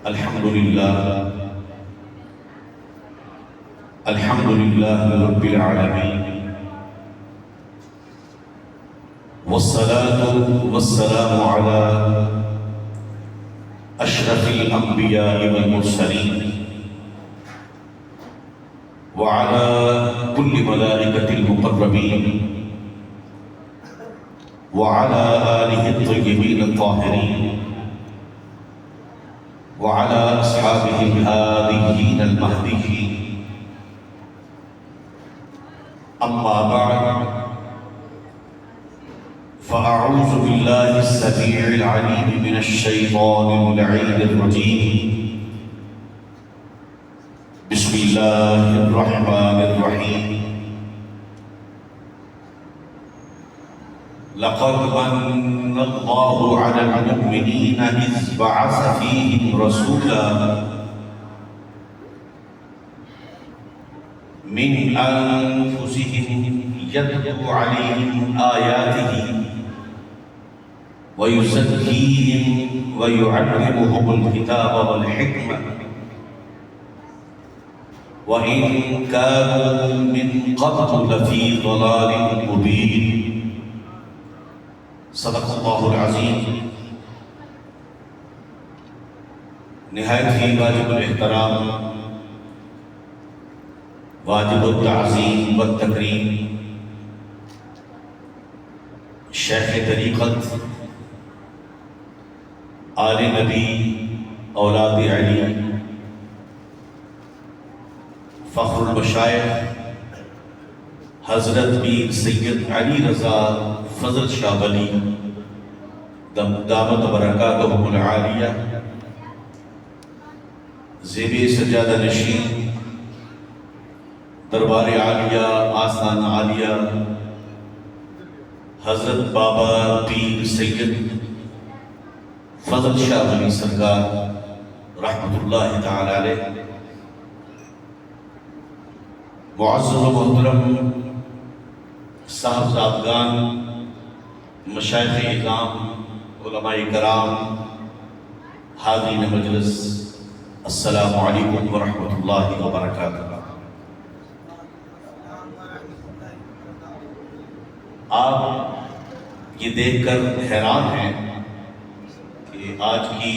الحمد لله رب العالمين، والصلاة والسلام على أشرف الأنبياء والمرسلين وعلى كل ملائكة المقربين وعلى آله الطيبين الطاهرين وعلى أصحابه الهاديين المهديين. أما بعد، فأعوذ بالله السميع العليم من الشيطان اللعين الرجيم. بسم الله الرحمن الرحيم. لقد من الله على المؤمنين إذ بعث فيهم رسولا من أنفسهم يتلو عليهم آياته ويزكيهم ويعلمهم الكتاب والحكمة وإن كانوا من قبل لفي ضلال مبين. صدق اللہ العظیم. نہایت ہی واجب الاحترام، واجب التعظیم والتکریم شیخ طریقت، آل نبی، اولاد علی، فخر المشائخ حضرت پیر سید علی رضا فضل شاہ ولی دامت برکاتہم العالیہ، زیب سجادہ نشین، دربار عالیہ، آستان عالیہ، حضرت بابا پیر سید فضل شاہ ولی سرکار رحمت اللہ تعالی علیہ، معزز و محترم صاحبزادگان، مشائخ اعظام، علماء کرام، حاضرین مجلس، السلام علیکم ورحمۃ اللہ وبرکاتہ. آپ یہ دیکھ کر حیران ہیں کہ آج کی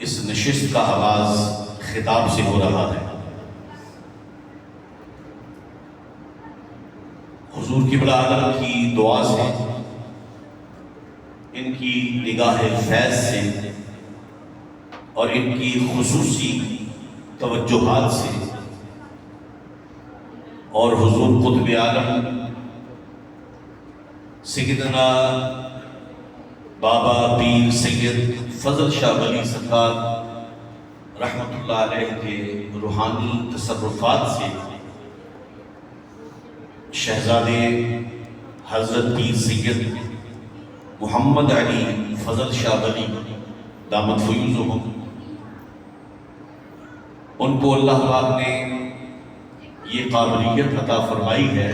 اس نشست کا آغاز خطاب سے ہو رہا ہے. حضور قبلہ عالم کی دعا سے، ان کی نگاہ فیض سے اور ان کی خصوصی توجہات سے اور حضور قطب عالم سیدنا بابا پیر سید فضل شاہ ولی سرکار رحمت اللہ علیہ کے روحانی تصرفات سے شہزادے حضرت پیر سید محمد علی فضل شاہ ولی دامت فیوزہم، ان کو اللہ پاک نے یہ قابلیت عطا فرمائی ہے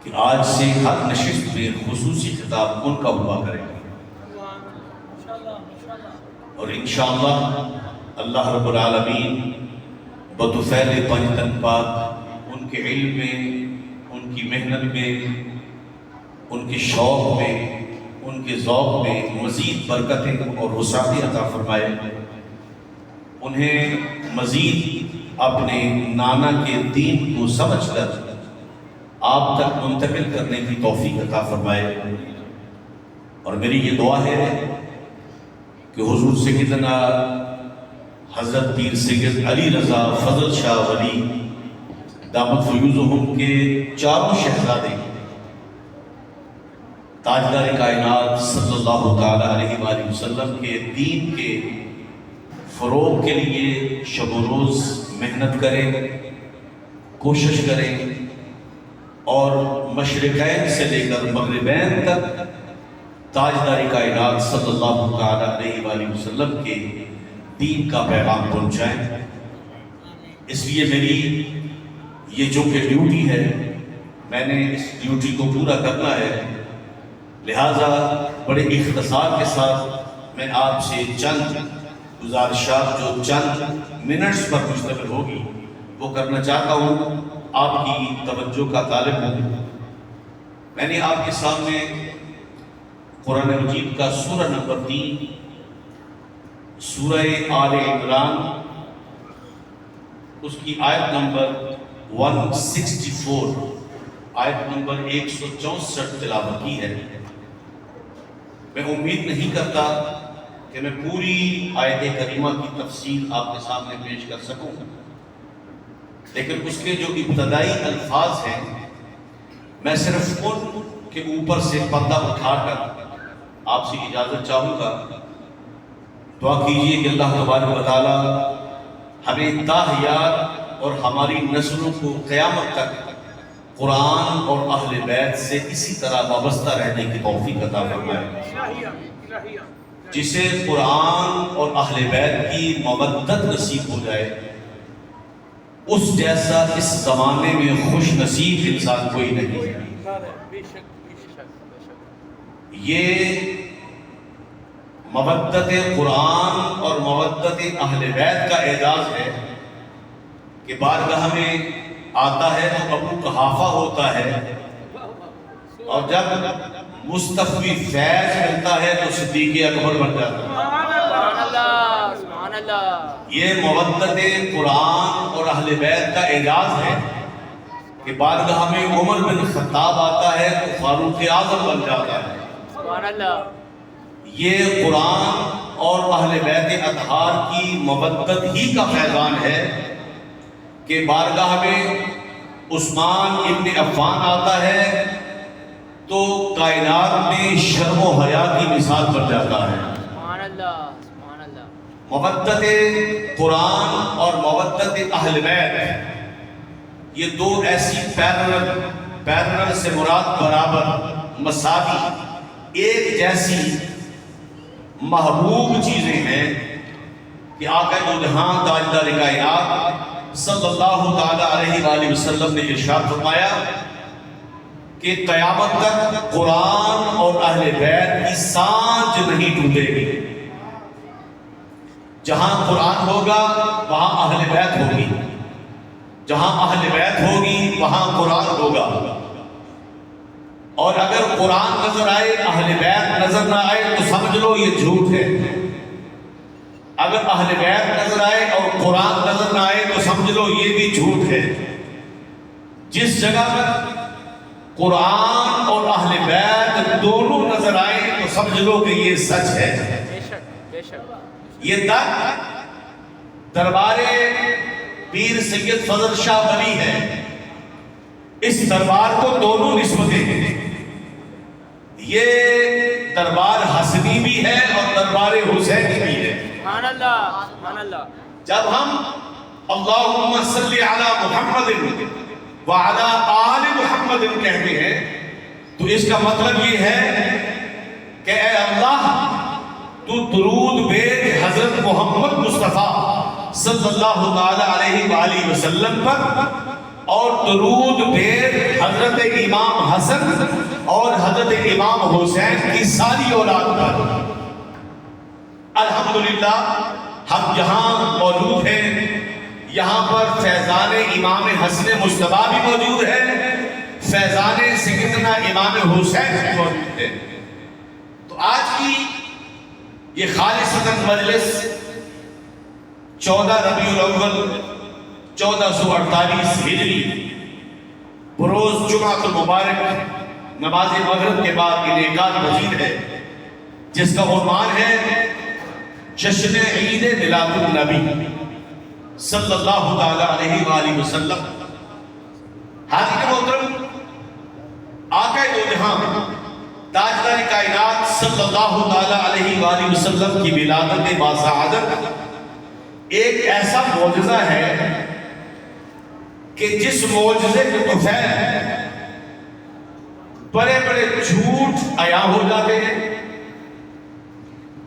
کہ آج سے ہر نشست میں خصوصی خطاب ان کا ہوا کرے گا، اور انشاءاللہ اللہ رب العالمین بطفیل پنجتن پاک ان کے علم میں، ان کی محنت میں، ان کے شوق میں، ان کے ذوق میں مزید برکتیں اور وسعتیں عطا فرمائے، انہیں مزید اپنے نانا کے دین کو سمجھ کر آپ تک منتقل کرنے کی توفیق عطا فرمائے. اور میری یہ دعا ہے کہ حضور سیدنا حضرت پیر سید علی رضا فضل شاہ ولی دامت فیوزہم کے چاروں شہزادے تاجدار کائنات صلی اللہ تعالی علیہ وآلہ وسلم کے دین کے فروغ کے لیے شب و روز محنت کریں، کوشش کریں، اور مشرقین سے لے کر مغربین تک تاجدار کائنات صلی اللہ تعالی علیہ وآلہ وسلم کے دین کا پیغام پہنچائیں. اس لیے میری یہ جو کہ ڈیوٹی ہے، میں نے اس ڈیوٹی کو پورا کرنا ہے، لہٰذا بڑے اختصار کے ساتھ میں آپ سے چند گزارشات جو چند منٹس پر مشتمل ہوگی وہ کرنا چاہتا ہوں، آپ کی توجہ کا طالب ہوں۔ میں نے آپ کے سامنے قرآن مجید کا سورہ نمبر 3 سورہ آل عمران، اس کی آیت نمبر 164، آیت نمبر 164 تلاوت کی ہے۔ میں امید نہیں کرتا کہ میں پوری آیت کریمہ کی تفصیل آپ کے سامنے پیش کر سکوں، لیکن اس کے جو ابتدائی الفاظ ہیں میں صرف ان کے اوپر سے پردہ اٹھا کر آپ سے اجازت چاہوں گا۔ دعا کیجئے کہ اللہ تبارک و تعالی ہمیں تا حیات اور ہماری نسلوں کو قیامت تک قرآن اور اہل بیت سے اسی طرح وابستہ رہنے کی توفیق عطا فرمائے۔ جسے قرآن اور اہل بیت کی مودت نصیب ہو جائے، اس جیسا اس زمانے میں خوش نصیب انسان کوئی نہیں ہے۔ یہ مودت قرآن اور مودت اہل بیت کا اعزاز ہے کہ بارگاہ میں آتا ہے تو ابو قحافہ ہوتا ہے، اور جب مستفی فیض ملتا ہے تو صدیق اکبر بن جاتا ہے۔ سبحان اللہ۔ یہ مودت قرآن اور اہل بیت کا اعزاز ہے کہ بارگاہ میں عمر بن خطاب آتا ہے تو فاروق اعظم بن جاتا ہے۔ سبحان اللہ۔ یہ قرآن اور اہل بیت اطہار کی مودت ہی کا فیضان ہے کہ بارگاہ میں عثمان ابن عفان آتا ہے تو کائنات میں شرم و حیا کی مثال بن جاتا ہے۔ سبحان اللہ، سبحان اللہ۔ مودت قرآن اور مودت اہل بیت یہ دو ایسی پیرلل سے مراد برابر، مساوی، ایک جیسی محبوب چیزیں ہیں کہ آقا دو جہاں تاجدار کائنات صلی اللہ تعالی علیہ وآلہ وسلم نے ارشاد فرمایا کہ قیامت تک قرآن اور اہل بیت کی سانچ نہیں ٹوٹے گی۔ جہاں قرآن ہوگا وہاں اہل بیت ہوگی، جہاں اہل بیت ہوگی وہاں قرآن ہوگا، اور اگر قرآن نظر آئے اہل بیت نظر نہ آئے تو سمجھ لو یہ جھوٹ ہے۔ اگر اہل بیت نظر آئے اور قرآن نظر نہ آئے تو سمجھ لو یہ بھی جھوٹ ہے۔ جس جگہ پر قرآن اور اہل بیت دونوں نظر آئے تو سمجھ لو کہ یہ سچ ہے۔ بے شک، بے شک۔ یہ دربار پیر سید فضل شاہ ولی ہے۔ اس دربار کو دونوں نسبتیں ہیں، یہ دربار حسنی بھی ہے اور دربار حسینی بھی ہے۔ سبحان اللہ، سبحان اللہ۔ جب ہم اللہم صلی علی محمد وعلی آل محمد کہتے ہیں تو اس کا مطلب یہ ہے کہ اے اللہ تو درود بھیج حضرت محمد مصطفیٰ صلی اللہ تعالی علیہ وآلہ وسلم پر، اور درود بھیج حضرت امام حسن اور حضرت امام حسین کی ساری اولاد پر۔ الحمدللہ ہم جہاں موجود ہیں یہاں پر فیضان امام حسن مجتبیٰ بھی موجود ہے، فیضان سیدنا امام حسین بھی موجود ہے۔ تو آج کی یہ خالصتاً مجلس 14 ربیع الاول 1448 ہجری بروز جمعہ المبارک نماز مغرب کے بعد انعقاد پذیر ہے، جس کا عنوان ہے جشن عید میلاد النبی صلی اللہ تعالی علیہ وآلہ وسلم۔ حاضرین محترم، آقا دو جہاں تاجدار کائنات صلی اللہ تعالی علیہ وآلہ وسلم کی ولادت باسعادت ایک ایسا معجزہ ہے کہ جس معجزے کے طفیل بڑے بڑے جھوٹ عیاں ہو جاتے ہیں،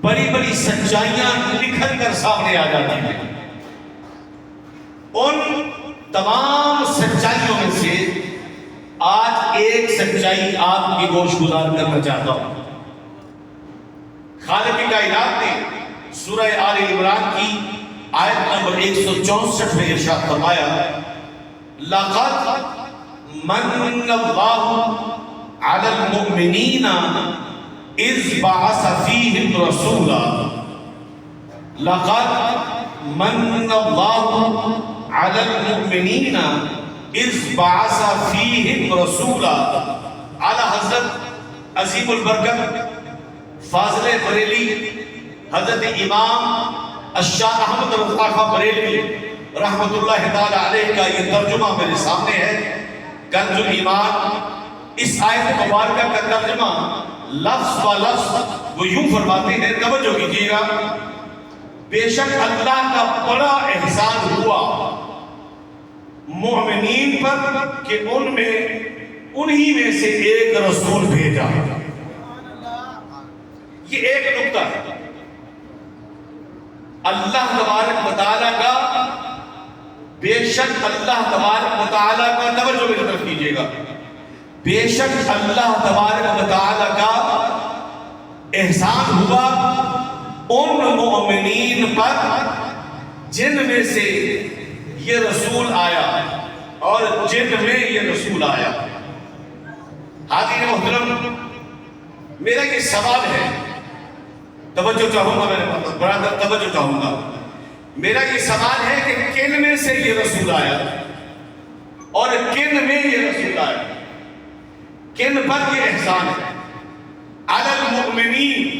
بڑی بڑی سچائیاں نکھر کر سامنے آ جاتی ہیں۔ ان تمام سچائیوں میں سے آج ایک سچائی آپ کی گوش گزار کرنا چاہتا ہوں۔ خالق کائنات نے سورہ آل عمران کی آیت نمبر 164 میں ارشاد فرمایا لَقَدْ مَنَّ اللَّهُ عَلَى الْمُؤْمِنِينَ إِذْ بَعَثَ فِيهِمْ رَسُولًا لَقَدْ مَنَّ اللَّهُ عَلَى الْمُؤْمِنِينَ إِذْ بَعَثَ فِيهِمْ رَسُولًا اعلیٰ حضرت عظیم البرکت فاضل بریلی حضرت امام الشاہ احمد رضا خان بریلوی رحمت اللہ تعالی علیہ کا یہ ترجمہ میرے سامنے ہے کنز الایمان۔ اس آیت مبارکہ کا ترجمہ لفظ و لفظ وہ یوں فرماتے ہیں، توجہ کیجیے گا، بے شک اللہ کا بڑا احسان ہوا مومنین پر کہ انہی میں سے ایک رسول بھیجا۔ یہ ایک نقطہ ہے اللہ تبارک و تعالیٰ کا، بے شک اللہ تبارک و تعالیٰ کا، توجہ میری طرف کیجیے گا، بے شک اللہ تبارک و تعالیٰ کا احسان ہوا ان مومنین پر جن میں سے یہ رسول آیا اور جن میں یہ رسول آیا۔ حاضرین محترم، میرا یہ سوال ہے، توجہ چاہوں گا، میرے برادر توجہ چاہوں گا، میرا یہ سوال ہے کہ کن میں سے یہ رسول آیا اور کن میں یہ رسول آیا، کن پر یہ احسان ہے؟ علی المؤمنین،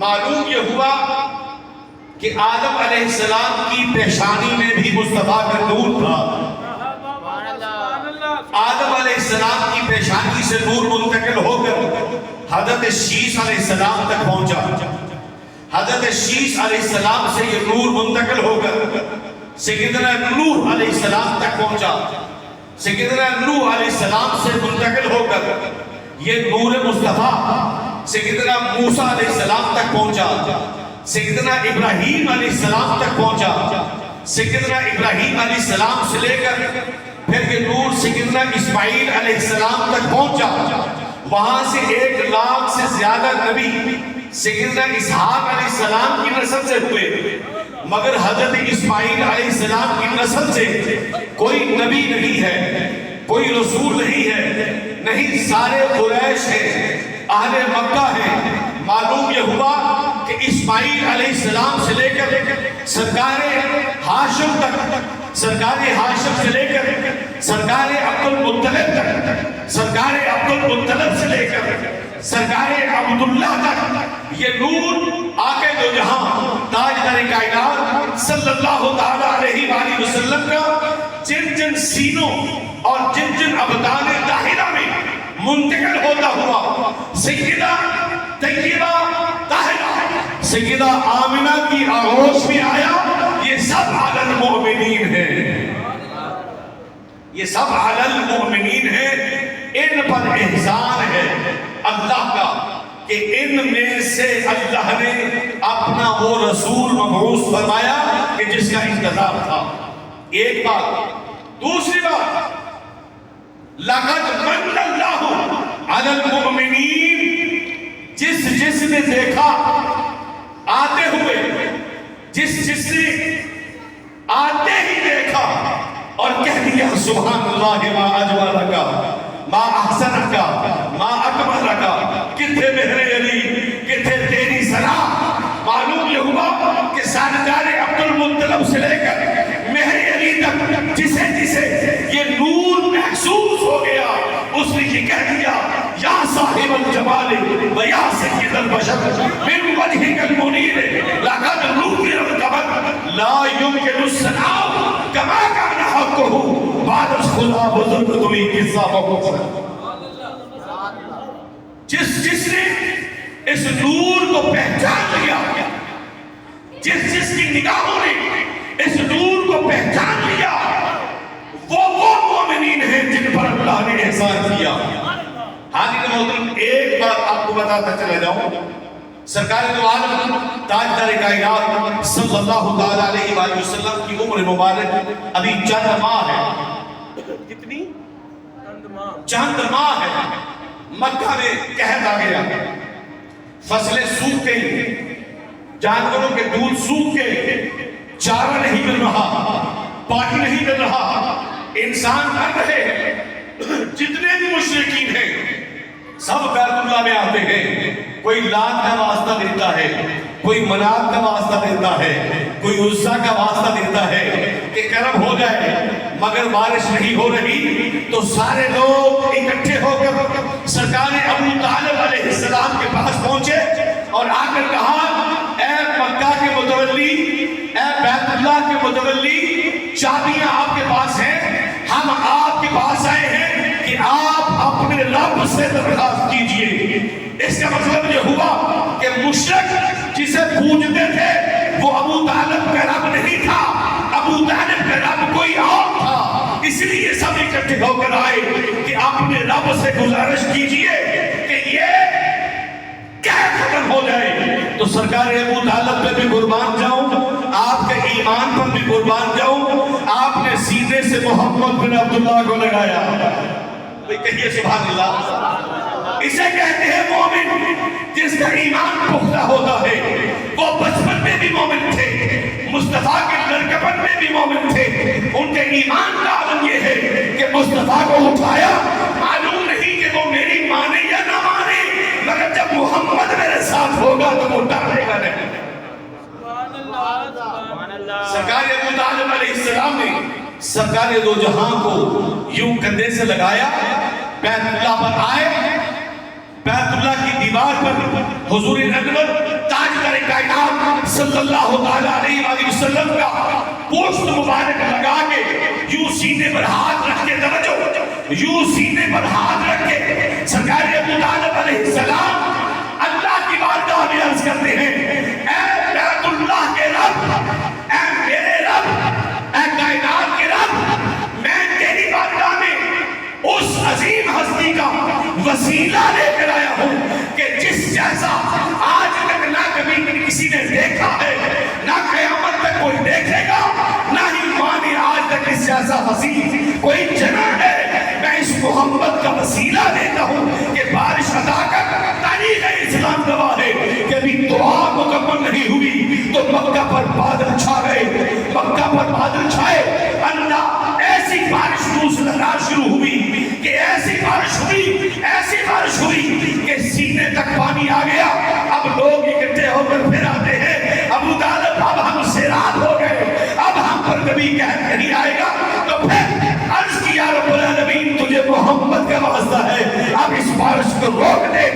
معلوم یہ ہوا کہ آدم علیہ السلام کی پیشانی میں بھی مصطفیٰ کا نور تھا۔ آدم علیہ السلام کی پیشانی سے نور منتقل ہو کر حضرت شیش علیہ السلام تک پہنچا، حضرت شیش علیہ السلام سے یہ نور منتقل ہو کر سیدنا نوح علیہ السلام تک پہنچا، سیدنا نوح علیہ السلام سے منتقل ہو کر یہ نور مصطفیٰ سیدنا موسیٰ علیہ السلام تک پہنچا، سیدنا ابراہیم علیہ السلام تک پہنچا، سیدنا ابراہیم علیہ السلام سے لے کر پھر یہ نور سیدنا اسماعیل علیہ السلام تک پہنچا، وہاں سے 1,00,000 سے زیادہ نبی سیدنا اسحاق علیہ السلام کی نسل سے ہوئے، مگر حضرت اسماعیل علیہ السلام کی نسل سے کوئی نبی نہیں ہے، کوئی رسول نہیں ہے، نہیں سارے قریش ہیں، اہل مکہ ہیں۔ معلوم یہ ہوا کہ اسماعیل علیہ السلام سے لے کر سرکار ہاشم تک، سرکار ہاشم سے لے کر سرکار عبد المطلب تک، سرکار عبد المطلب سے لے کر سرکار عبداللہ تک یہ نور آقا دو جہاں تاجدار کائنات صلی اللہ تعالیٰ علیہ وآلہ وسلم کا جن جن سینوں اور جن جن ابدان طاہرہ میں منتقل ہوتا ہوا سیدہ طیبہ طاہرہ سیدہ آمنہ کی آغوش میں آیا، یہ سب علی المؤمنین ہیں، یہ سب علی المؤمنین ہیں، ان پر احسان ہے اللہ کا کہ ان میں سے اللہ نے اپنا وہ رسول مبعوث فرمایا کہ جس کا انتظار تھا۔ ایک بات، دوسری بات، لَقَدْ مَنَّ اللَّهُ عَلَى الْمُؤْمِنِينَ، جس نے دیکھا آتے ہوئے، جس نے آتے ہی دیکھا اور کہہ دیا سبحان اللہ ما اجملک ما احسنک ما اکملک، کتھے مہر علی، کتھے تیری صلاح۔ معلوم یہ ہوا کہ سرکار عبد المطلب سے لے کر مہر علی تک جسے یہ نور محسوس ہو گیا، اس نے یہ کہہ دیا یا صاحب الجمال و یا سید البشر من وجهک المنیر لقد نور القمر لا يمكن الصناع كما كان حقه بعد خدا بزرگ تمہیں قصہ بہت۔ جس نے اس نور کو پہچان لیا، جس کی نگاہوں نے اس نور کو پہچان لیا، وہ مومنین ہیں جن پر اللہ نے احسان کیا۔ حاضرین محترم، ایک بات آپ کو بتاتا چلا جاؤں، سرکار دو عالم تاجدار کائنات صلی اللہ تعالیٰ علیہ وآلہ وسلم کی عمر مبارک ابھی چند ماہ ہے، کتنی؟ چند ماہ ہے۔ مکہ میں قحط آ گیا، فصلیں سوکھ گئی، جانوروں کے دودھ سوکھ کے چارہ نہیں مل رہا، پانی نہیں مل رہا، انسان مر رہے ہیں۔ جتنے بھی مشرکین ہیں سب بیت اللہ میں آتے ہیں، کوئی لات کا واسطہ دیتا ہے، کوئی منات کا واسطہ دیتا ہے، کوئی عزا کا واسطہ دیتا ہے کہ کرم ہو جائے، مگر بارش نہیں ہو رہی تو سارے لوگ اکٹھے ہو کر سرکار ابو طالب علیہ السلام کے پاس پہنچے اور آ کر کہا، اے مکہ کے متولی، اے بیت اللہ کے متولی، چابیاں آپ کے پاس ہیں، ہم آپ کے پاس آئے ہیں کہ آپ اپنے رب سے درخواست کیجئے۔ اس کا مطلب یہ ہوا کہ مشرک جسے پوجتے تھے وہ ابو طالب کا رب نہیں تھا، ابو طالب کا رب کوئی اور تھا، اس لیے سب اکٹھے ہو کر آئے کہ اپنے رب سے گزارش کیجئے کہ یہ کیا ختم ہو جائے۔ تو سرکار ابو طالب پہ بھی قربان جاؤں، آپ کے ایمان پر بھی قربان جاؤں، آپ نے سینے سے محمد بن عبداللہ کو لگایا۔ کہیے سبحان اللہ۔ اسے کہتے ہیں مومن، جس کا ایمان پختہ ہوتا ہے۔ وہ بچپن میں بھی مومن تھے، مصطفیٰ کے لڑکپن میں بھی مومن تھے۔ ان کے ایمان کا عالم یہ ہے کہ مصطفیٰ کو اٹھایا، معلوم نہیں کہ وہ میری مانے یا نہ مانے، مگر جب محمد میرے ساتھ ہوگا تو وہ ڈرے گا نہیں۔ سرکار ابو طالب علیہ السلام نے سرکار دو جہاں کو یوں کندھے سے لگایا، بیت اللہ پر آئے، بیت اللہ کی دیوار پر حضور انور تاجدار کائنات صلی اللہ علیہ وآلہ وسلم کا پوشت مبارک لگا کے یوں سینے پر ہاتھ رکھ کے، توجہ، یوں سینے پر ہاتھ رکھ کے سرکار ابو طالب علیہ السلام اللہ کی بارگاہ میں عرض کرتے ہیں، اے بیت اللہ کے رب، اے میرے رب، اے کائنات کے رب، میں تیری بارگاہ میں اس عظیم ہستی کا وسیلہ لے کر آیا ہوں کہ جس جیسا آج تک نہ کبھی کسی نے دیکھا ہے، نہ قیامت تک کوئی دیکھے گا، نہ ہی ماں نے آج تک اس جیسا حسین کوئی جنا ہے۔ میں اس محمد کا وسیلہ دیتا ہوں کہ بارش عطا کر۔ تاریخ اسلام گواہ ہے کہ ابھی دعا مکمل نہیں ہوئی تو مکہ پر بادل چھا گئے، مکہ پر بادل چھائے، اللہ ایسی بارش موسلادھار شروع ہوئی کہ ایسی بارش ہوئی کہ سینے تک پانی آ گیا۔ اب لوگ اکٹھے ہو کر پھر آتے ہیں، ابو طالب اب ہم سے رات ہو گئے، اب ہم پر کبھی قحط نہیں آئے گا۔ تو پھر عرض کیا رب العالمین تجھے محمد کا واسطہ ہے، اب اس بارش کو روک دے۔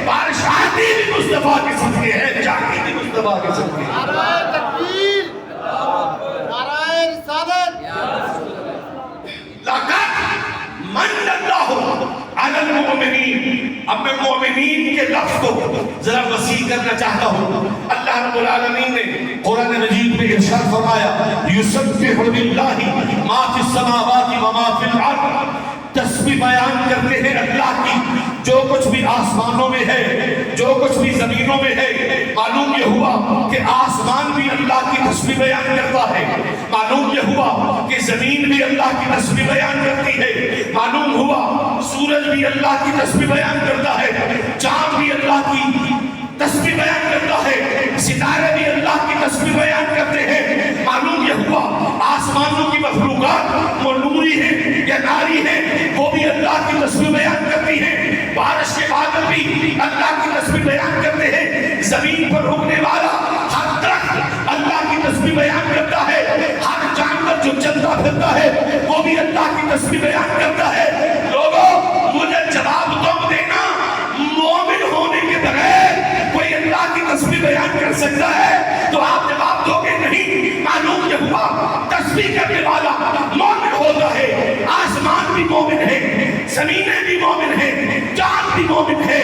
بارش آتی بھی مصطفیٰ کے صدقے ہے، جاتی بھی مصطفیٰ کے صدقے ہے۔ نعرہ تکبیر، نعرہ رسالت۔ لقد من اللہ علی المؤمنین۔ اب میں مومنین کے لفظ کو ذرا وسیع کرنا چاہتا ہوں۔ اللہ رب العالمین نے قرآن مجید میں ارشاد فرمایا، یسبح للہ ما فی السماوات و ما فی الارض۔ تسبیح بیان کرتے ہیں اللہ کی، جو کچھ بھی آسمانوں میں ہے، جو کچھ بھی زمینوں میں ہے۔ معلوم یہ ہوا کہ آسمان بھی اللہ کی تسبیح بیان کرتا ہے، معلوم یہ ہوا کہ زمین بھی اللہ کی تسبیح بیان کرتی ہے، معلوم ہوا سورج بھی اللہ کی تسبیح بیان کرتا ہے، چاند بھی اللہ کی تسبیح بیان کرتا ہے، ستارے بھی اللہ کی تسبیح بیان کرتے ہیں۔ معلوم یہ ہوا آسمانوں کی مخلوقات وہ نوری ہیں یا ناری ہیں، وہ بھی اللہ کی تسبیح بیان کرتی ہیں۔ بارش کے بادل بھی اللہ کی تسبیح بیان کرتے ہیں۔ زمین پر اگنے والا ہر درخت اللہ کی تسبیح بیان کرتا ہے، ہر جانور جو چلتا پھرتا ہے وہ بھی اللہ کی تسبیح بیان کرتا ہے۔ لوگوں مجھے جواب تم دینا، مومن ہونے کے بغیر کوئی اللہ کی تسبیح بیان کر سکتا ہے؟ تو آپ جواب دو گے نہیں۔ معلوم یہ ہوا تسبیح کرنے والا مومن ہوتا ہے، آسمان بھی مومن ہے، زمینیں بھی مومن ہیں، چاند بھی مومن ہے،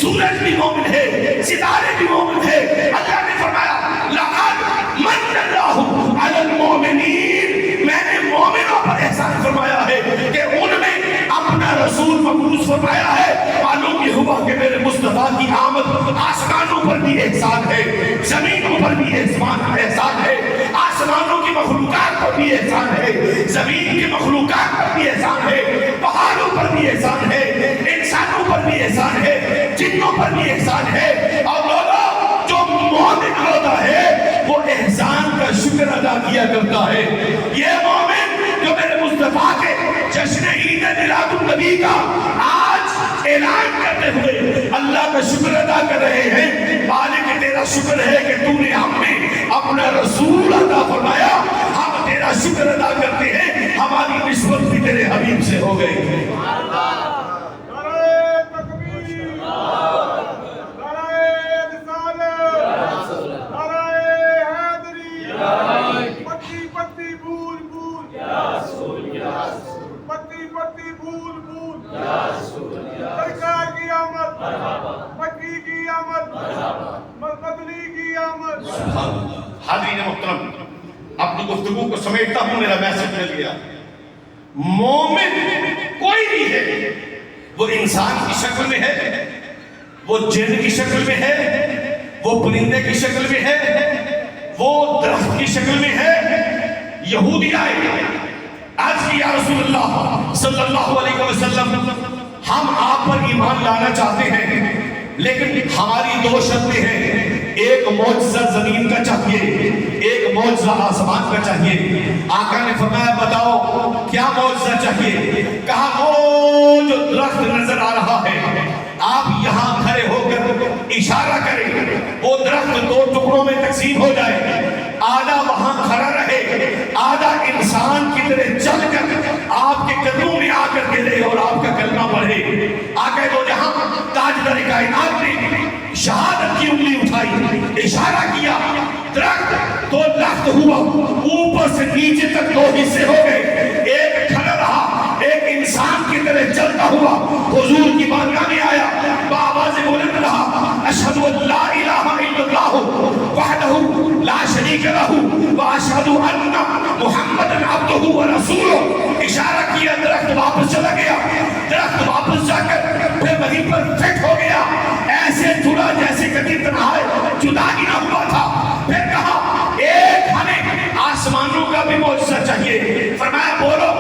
سورج بھی مومن ہے، ستارے بھی مومن ہے۔ اللہ نے فرمایا لقد من اللہ علی المؤمنین، میں نے مومنوں پر احسان فرمایا ہے کہ ان میں اپنا رسول مبعوث فرمایا ہے۔ معلوم یہ ہوا کہ میرے مصطفیٰ کی آمد آسمانوں پر بھی احسان ہے، زمینوں پر بھی احسان ہے، آسمانوں کی مخلوقات پر بھی احسان ہے، زمین کی مخلوقات پر بھی احسان ہے، پہاڑوں پر بھی احسان ہے، انسانوں پر بھی احسان ہے، جنوں پر بھی احسان ہے۔ اور لوگوں جو مومن ہوتا ہے شکر ادا کیا کرتا ہے. یہ مومن جو میرے مصطفیٰ کے جشن عید میلاد النبی کا آج اعلان کرتے ہوئے اللہ کا شکر ادا کر رہے ہیں. مالک تیرا شکر ہے کہ تو نے ہم میں اپنا رسول عطا فرمایا. ہم تیرا شکر ادا کرتے ہیں, ہماری نسبت بھی تیرے حبیب سے ہو گئی. حاضرین محترم, اپنی گفتگو کو سمیٹتا ہوں, میرا میسج مل گیا. مومن کوئی نہیں ہے, وہ انسان کی شکل میں ہے, وہ جن کی شکل میں ہے, وہ پرندے کی شکل میں ہے, وہ درخت کی شکل میں ہے. یہودی آئے, آج کی یا رسول اللہ صلی اللہ علیہ وسلم, ہم آپ پر ایمان لانا چاہتے ہیں, لیکن ہماری دو شرطیں ہیں. ایک معجزہ زمین کا چاہیے, ایک معجزہ آسمان کا چاہیے. آقا نے فرمایا بتاؤ کیا معجزہ چاہیے؟ کہا وہ جو درخت نظر آ رہا ہے, آپ یہاں کھڑے ہو کر اشارہ کریں, وہ درخت دو ٹکڑوں میں تقسیم ہو جائے, آدھا وہاں کھڑا رہے, آدھا انسان کی طرح چل کر آپ کے قدموں میں آ کر گرے اور آپ کا کلمہ پڑھے. آقا دو جہاں تاجدار کائنات نے شہادت کی انگلی اٹھائی, اشارہ کیا, درخت دو لخت ہوا, اوپر سے نیچے تک دو حصے ہو گئے. ایک کھڑا رہا, ایک انسان کی طرح چلتا ہوا حضور کی بارگاہ میں آیا, بآواز بلند رہا, اشہد ان لا الہ الا اللہ وحدہ لا شریک لہ واشہد ان محمدًا عبدہ ورسولہ. اشارہ کیا, درخت واپس چلا گیا. درخت واپس جا کر پھر وہیں پر فٹ ہو گیا, ایسے جڑا جیسے کبھی تنہائی جدا ہی نہ ہوا تھا. پھر کہا ایک ہمیں آسمانوں کا بھی معجزہ چاہیے. فرمایا بولو,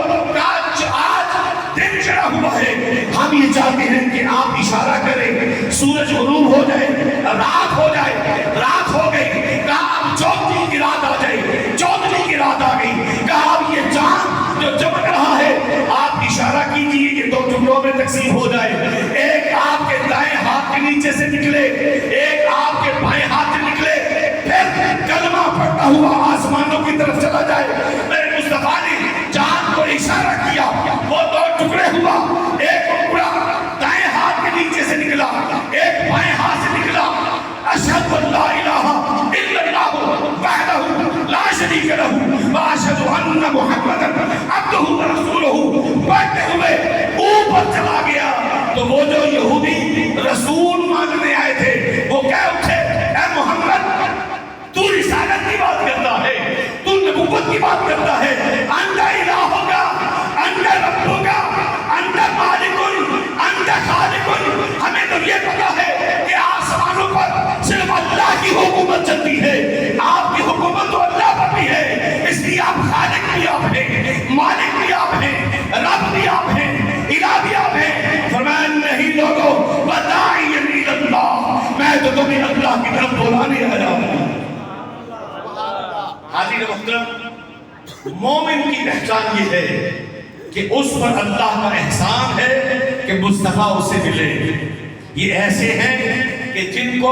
آج دن چڑھا ہوا ہے, ہم یہ چاہتے ہیں کہ آپ اشارہ کریں, سورج غروب ہو جائے, رات ہو جائے. رات ہو گئی, کہا اب چودھری کی رات آ جائے. چودھری کی رات آ گئی, کہا اب یہ چاند جو چمک رہا ہے آپ اشارہ کیجئے کہ دو ٹکڑوں میں تقسیم ہو جائے. ایک آپ کے دائیں ہاتھ کے نیچے سے نکلے, ایک آپ کے بائیں ہاتھ سے نکلے, پھر کلمہ پڑھتا ہوا آسمانوں کی طرف چلا جائے. میرے مصطفیٰ نے چاند کو اشارہ کیا, وہ دو ٹکڑے ہوا, ایک ٹکڑا دائیں ہاتھ کے نیچے سے نکلا, ایک بائیں ہاتھ سے نکلا. اشہد ان لا الہ الا اللہ وحدہ لا شریک لہ واشہد ان محمدًا عبدہ ورسولہ پڑھتے ہوئے اوپر چلا گیا. تو وہ جو یہودی رسول ماننے آئے تھے وہ کہہ اٹھے, اے محمد تو رسالت کی بات کرتا ہے, تو نبوت کی بات کرتا ہے, انت الہ ہوگا, انت رب ہوگا, انت مالک, انت خالق. ہمیں تو یہ پتا ہے کہ آسمانوں پر صرف اللہ کی حکومت چلتی ہے, آپ کی حکومت تو اللہ پر بھی ہے, اس لیے آپ خالق بھی آپ ہیں, مالک بھی آپ ہیں, رب بھی آپ ہیں, الہ بھی آپ ہیں. فرمایا نہیں لوگوں, بداعی اللہ, میں تو تمہیں اللہ کی طرف بلانے آیا ہوں. حاضرین محترم, مومن کی پہچان یہ ہے کہ اس پر اللہ کا احسان ہے کہ مصطفیٰ اسے ملے. یہ ایسے ہیں کہ جن کو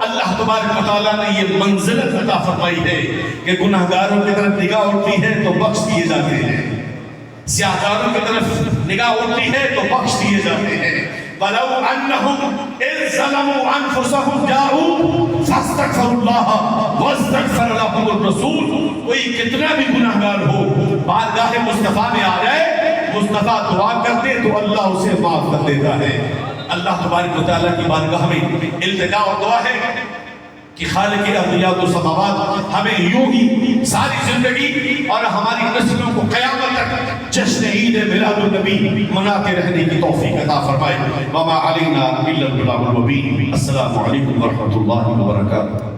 اللہ تبارک و تعالیٰ نے یہ منزلت عطا فرمائی ہے کہ گناہگاروں کی طرف نگاہ اٹھتی ہے تو بخش دیے جاتے ہیں, سیاہکاروں کی طرف نگاہ اٹھتی ہے تو بخش دیے جاتے ہیں. وَلَوْ أَنَّهُمْ إِذْ ظَلَمُوا أَنفُسَهُمْ جَاءُوا فَاسْتَغْفَرُوا اللَّهَ وَاسْتَغْفَرَ لَهُمُ الرَّسُولُ. کوئی کتنا بھی گناہگار ہو, بارگاہ مصطفیٰ میں آ جائے, مصطفیٰ دعا کرتے تو اللہ اسے معاف کر دیتا ہے. اللہ تبارک و تعالیٰ کی بارگاہ میں التجا اور دعا ہے کہ خالق ارضیات و سماوات ہمیں یوں ہی ساری زندگی اور ہماری نسلوں کو قیامت تک جشن عید میلاد النبی مناتے رہنے کی توفیق عطا فرمائے. وما علینا الا البلاغ المبین. السلام علیکم ورحمۃ اللہ وبرکاتہ.